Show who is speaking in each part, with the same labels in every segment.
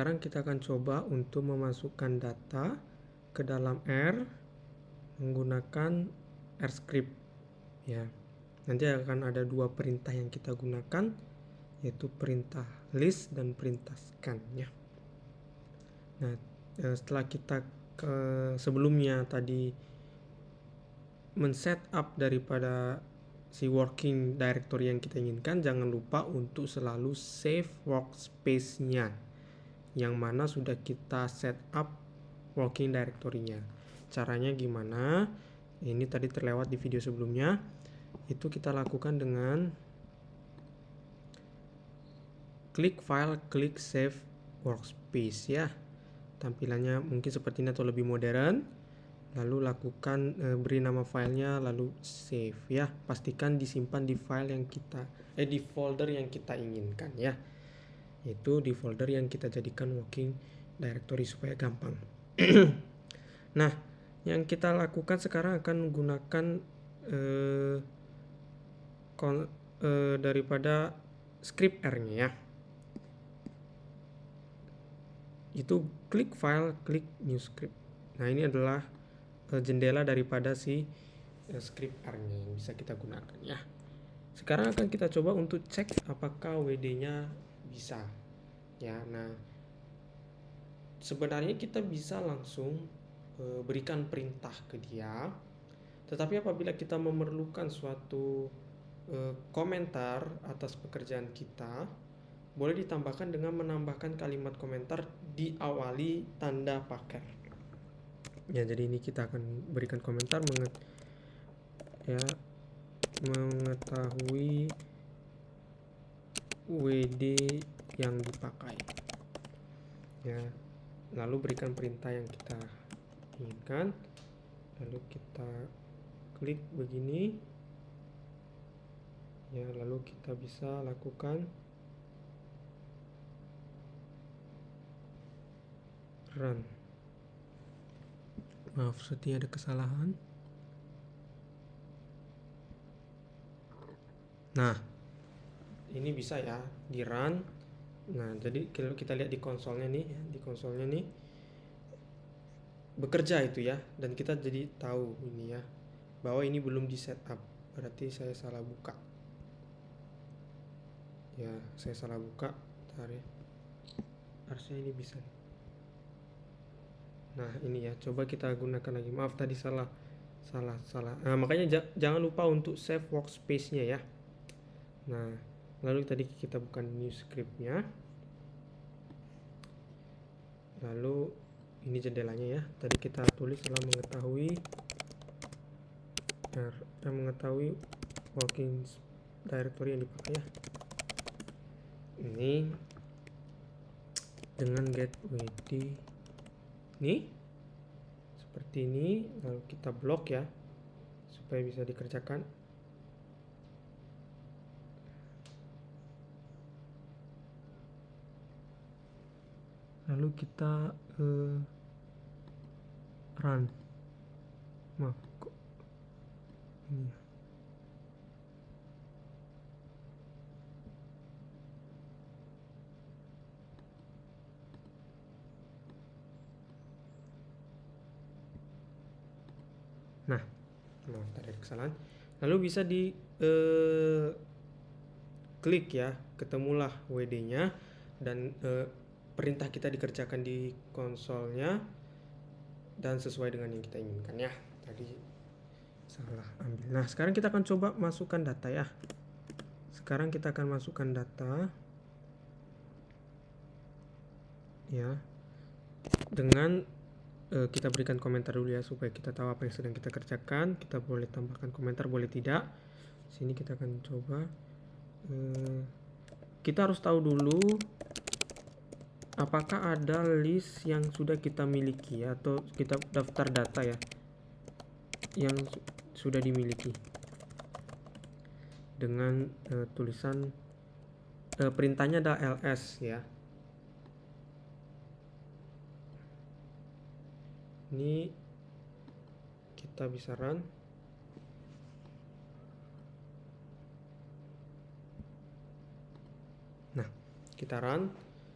Speaker 1: Sekarang kita akan coba untuk memasukkan data ke dalam R menggunakan R script ya. Nanti akan ada dua perintah yang kita gunakan, yaitu perintah list dan perintah scan ya. Nah, setelah kita sebelumnya tadi men-setup daripada si working directory yang kita inginkan, jangan lupa untuk selalu save workspace-nya yang mana sudah kita setup working directory-nya. Caranya gimana? Ini tadi terlewat di video sebelumnya. Itu kita lakukan dengan klik file, klik save workspace ya. Tampilannya mungkin seperti ini atau lebih modern. Lalu lakukan beri nama filenya, lalu save ya. Pastikan disimpan di file yang kita di folder yang kita inginkan ya. Itu di folder yang kita jadikan working directory supaya gampang. Nah, yang kita lakukan sekarang akan menggunakan daripada script R-nya ya. Itu klik file, klik new script. Nah, ini adalah jendela daripada si script R-nya yang bisa kita gunakan ya. Sekarang akan kita coba untuk cek apakah WD-nya bisa ya. Nah, sebenarnya kita bisa langsung berikan perintah ke dia, tetapi apabila kita memerlukan suatu komentar atas pekerjaan kita, boleh ditambahkan dengan menambahkan kalimat komentar diawali tanda pagar ya. Jadi ini kita akan berikan komentar mengetahui WD yang dipakai ya. Lalu berikan perintah yang kita inginkan, lalu kita klik begini ya. Lalu kita bisa lakukan run. Maaf, sepertinya ada kesalahan. Nah, ini bisa ya di run. Nah, jadi kalau kita lihat di konsolnya nih, bekerja itu ya, dan kita jadi tahu ini ya bahwa ini belum di setup. Berarti saya salah buka. Ya, saya salah buka. Bentar ya. Harusnya ini bisa. Nah, ini ya, coba kita gunakan lagi. Maaf tadi salah. Nah, makanya jangan lupa untuk save workspace-nya ya. Nah, lalu tadi kita buka new script-nya. Lalu ini jendelanya ya. Tadi kita tulis setelah mengetahui working directory yang dipakai ya. Ini dengan get WD nih seperti ini, lalu kita blok ya supaya bisa dikerjakan. Lalu kita run. Maaf kok ini ya. Nah, maaf tadi ada kesalahan. Lalu bisa di klik ya, ketemulah WD-nya dan perintah kita dikerjakan di konsolnya dan sesuai dengan yang kita inginkan ya. Tadi salah ambil. Nah, sekarang kita akan coba masukkan data ya. Sekarang kita akan masukkan data ya dengan kita berikan komentar dulu ya supaya kita tahu apa yang sedang kita kerjakan. Kita boleh tambahkan komentar, boleh tidak. Sini kita akan coba. Kita harus tahu dulu apakah ada list yang sudah kita miliki atau kita daftar data ya yang sudah dimiliki dengan tulisan perintahnya ada ls ya. Ini kita bisa run. Nah, kita run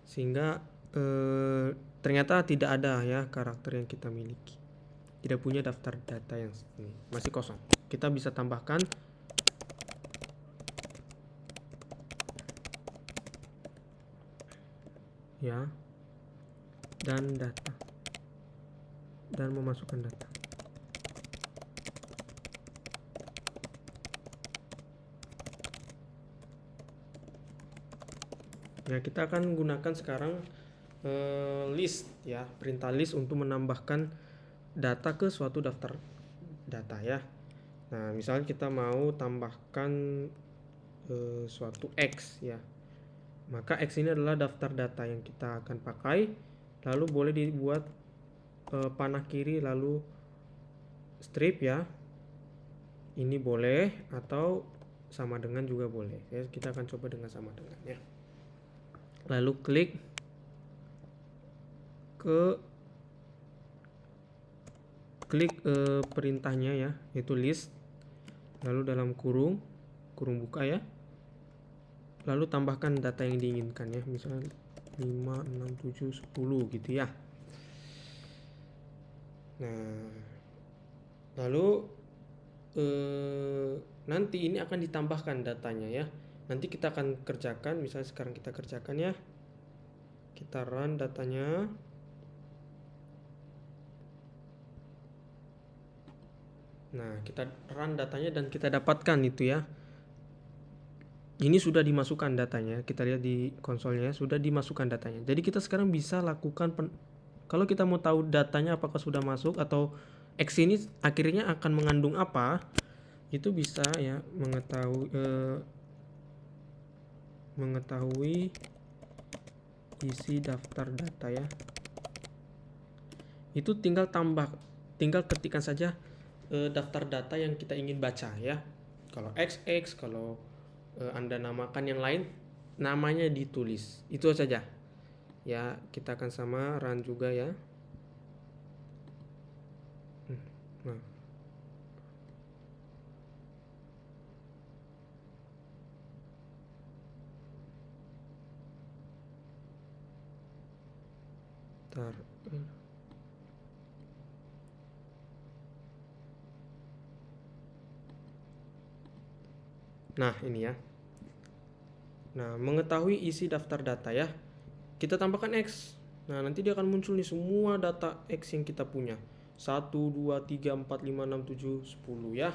Speaker 1: sehingga ternyata tidak ada ya karakter yang kita miliki, tidak punya daftar data yang ini, masih kosong. Kita bisa tambahkan ya, dan data, dan memasukkan data. Ya, kita akan gunakan sekarang list ya, perintah list untuk menambahkan data ke suatu daftar data ya. Nah, misalnya kita mau tambahkan suatu X ya, maka X ini adalah daftar data yang kita akan pakai, lalu boleh dibuat panah kiri lalu strip ya, ini boleh, atau sama dengan juga boleh ya. Kita akan coba dengan sama dengan ya, lalu klik perintahnya ya, yaitu list, lalu dalam kurung buka ya, lalu tambahkan data yang diinginkan ya, misalnya 5, 6, 7, 10 gitu ya. Nah, lalu nanti ini akan ditambahkan datanya ya, nanti kita akan kerjakan, misalnya sekarang kita kerjakan ya, kita run datanya. Nah, kita run datanya dan kita dapatkan itu ya. Ini sudah dimasukkan datanya. Kita lihat di konsolnya sudah dimasukkan datanya. Jadi kita sekarang bisa lakukan kalau kita mau tahu datanya apakah sudah masuk atau X ini akhirnya akan mengandung apa, itu bisa ya mengetahui isi daftar data ya. Itu tinggal ketikkan saja daftar data yang kita ingin baca ya. Kalau XX, kalau Anda namakan yang lain, namanya ditulis. Itu saja. Ya, kita akan sama run juga ya. Nah. Bentar. Nah, ini ya. Nah, mengetahui isi daftar data ya. Kita tambahkan X. Nah, nanti dia akan muncul nih semua data X yang kita punya. 1, 2, 3, 4, 5, 6, 7, 10 ya.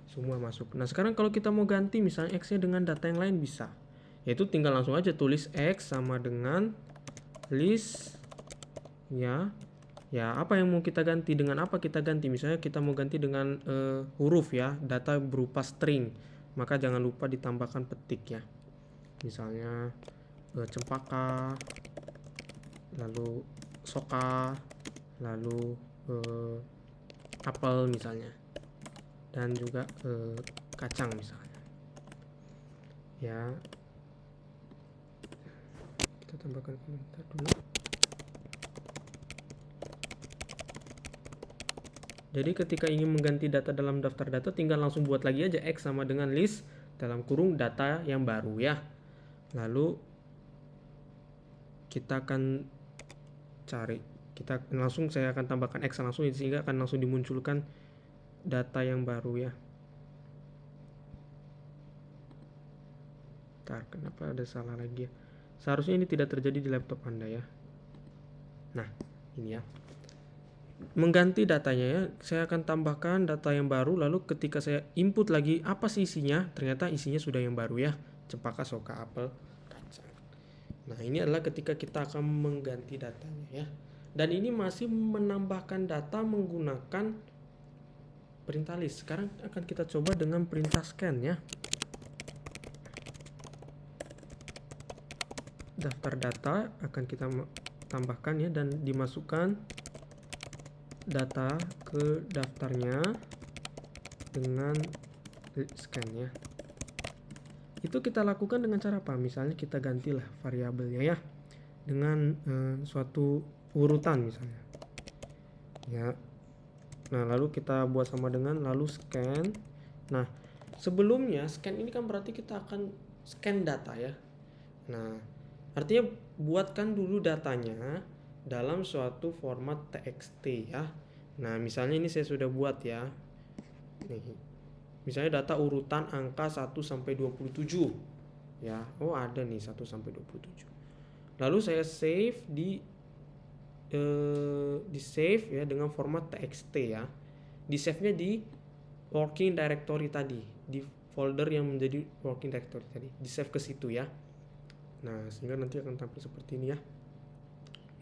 Speaker 1: Semua masuk. Nah, sekarang kalau kita mau ganti misalnya X-nya dengan data yang lain bisa. Yaitu tinggal langsung aja tulis X sama dengan list ya. Ya, apa yang mau kita ganti, dengan apa kita ganti? Misalnya kita mau ganti dengan huruf ya, data berupa string. Maka jangan lupa ditambahkan petik ya. Misalnya cempaka, lalu soka, lalu apel misalnya, dan juga kacang misalnya ya. Kita tambahkan komentar dulu. Jadi ketika ingin mengganti data dalam daftar data, tinggal langsung buat lagi aja X sama dengan list dalam kurung data yang baru ya. Lalu kita akan cari, saya akan tambahkan X langsung sehingga akan langsung dimunculkan data yang baru ya. Bentar, kenapa ada salah lagi ya? Seharusnya ini tidak terjadi di laptop Anda ya. Nah, ini ya. Mengganti datanya ya, saya akan tambahkan data yang baru, lalu ketika saya input lagi apa sih isinya, ternyata isinya sudah yang baru ya, cempaka, soka, apel, kacang. Nah, ini adalah ketika kita akan mengganti datanya ya. Dan ini masih menambahkan data menggunakan perintah list. Sekarang akan kita coba dengan perintah scan ya. Daftar data akan kita tambahkan ya, dan dimasukkan data ke daftarnya dengan scan ya. Itu kita lakukan dengan cara apa? Misalnya kita gantilah variabelnya ya dengan suatu urutan misalnya ya. Nah, lalu kita buat sama dengan lalu scan. Nah, sebelumnya scan ini kan berarti kita akan scan data ya. Nah, Artinya buatkan dulu datanya dalam suatu format txt ya. Nah, misalnya ini saya sudah buat ya. Nih. Misalnya data urutan angka 1 sampai 27 ya. Oh, ada nih 1 sampai 27. Lalu saya save di save ya dengan format txt ya. Di save-nya di working directory tadi, di folder yang menjadi working directory tadi. Di save ke situ ya. Nah, sehingga nanti akan tampil seperti ini ya.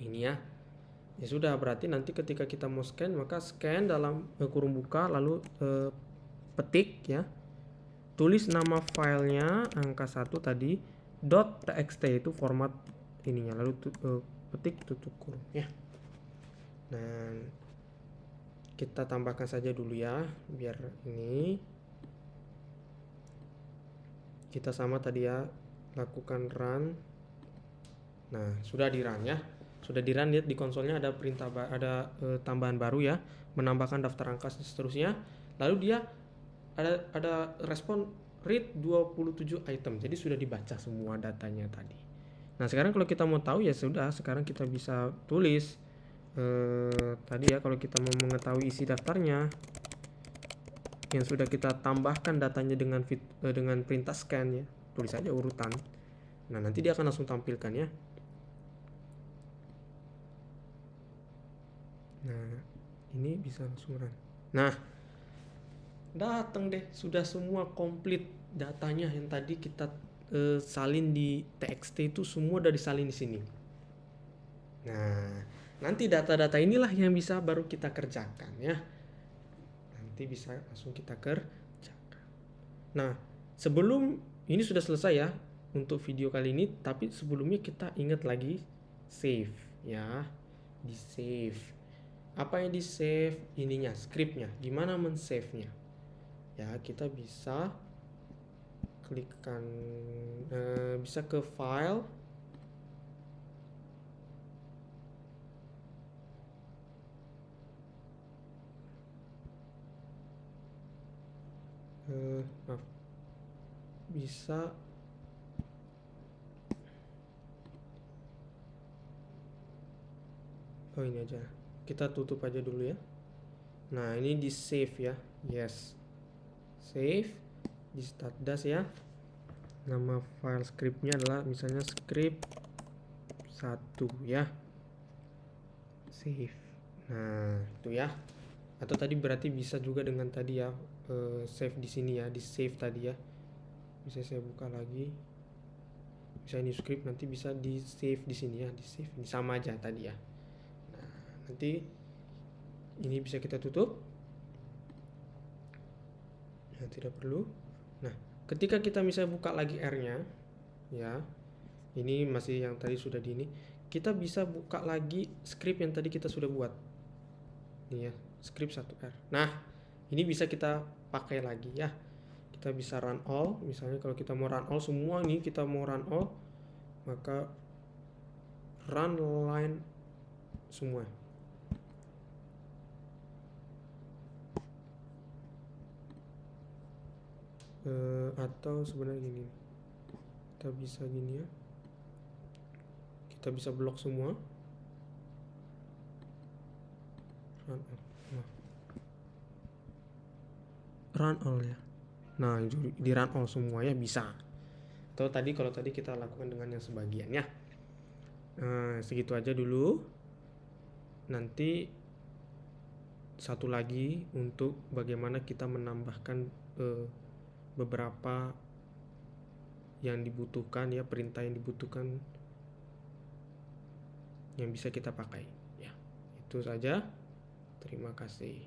Speaker 1: Ini ya. Ya sudah, berarti nanti ketika kita mau scan, maka scan dalam kurung buka, lalu petik ya. Tulis nama filenya angka 1 tadi, .txt itu format ininya, lalu petik tutup kurung ya. Dan kita tambahkan saja dulu ya, biar ini kita sama tadi ya, lakukan run. Nah, sudah di run ya. Sudah di run, lihat di konsolnya ada perintah, ada tambahan baru ya, menambahkan daftar angka seterusnya. Lalu dia ada respon read 27 item. Jadi sudah dibaca semua datanya tadi. Nah, sekarang kalau kita mau tahu ya sudah, sekarang kita bisa tulis tadi ya, kalau kita mau mengetahui isi daftarnya yang sudah kita tambahkan datanya dengan perintah scan ya, tulis saja urutan. Nah, nanti dia akan langsung tampilkan ya. Nah, ini bisa langsung run. Nah, datang deh, sudah semua komplit datanya yang tadi kita salin di txt itu semua udah disalin di sini. Nah, nanti data-data inilah yang bisa baru kita kerjakan ya. Nanti bisa langsung kita kerjakan. Nah, sebelum ini sudah selesai ya untuk video kali ini, tapi sebelumnya kita ingat lagi save ya. Di save. Apa yang di save? Ininya, scriptnya. Gimana men-save-nya? Ya, kita bisa klikkan, bisa ke file, maaf, bisa ini aja, kita tutup aja dulu ya. Nah, ini di save ya. Yes, save di start dash ya. Nama file scriptnya adalah misalnya script 1 ya. Save. Nah, itu ya. Atau tadi berarti bisa juga dengan tadi ya, save di sini ya, di save tadi ya. Bisa saya buka lagi. Bisa ini script, nanti bisa di save di sini ya, di save. Ini sama aja tadi ya. Nah, nanti ini bisa kita tutup. Nah, tidak perlu. Nah, ketika kita misalnya buka lagi R-nya ya. Ini masih yang tadi sudah di ini. Kita bisa buka lagi script yang tadi kita sudah buat. Ini ya, script 1R. Nah, ini bisa kita pakai lagi ya. Kita bisa run all. Misalnya kalau kita mau run all semua ini, kita mau run all, maka run line semua. Atau sebenarnya gini, kita bisa gini ya, kita bisa blok semua, run all. Nah, run all ya. Nah, di run all semua ya bisa. Atau tadi kalau tadi kita lakukan dengan yang sebagian ya. Segitu aja dulu. Nanti satu lagi untuk bagaimana kita menambahkan beberapa yang dibutuhkan ya, perintah yang dibutuhkan yang bisa kita pakai ya. Itu saja. Terima kasih.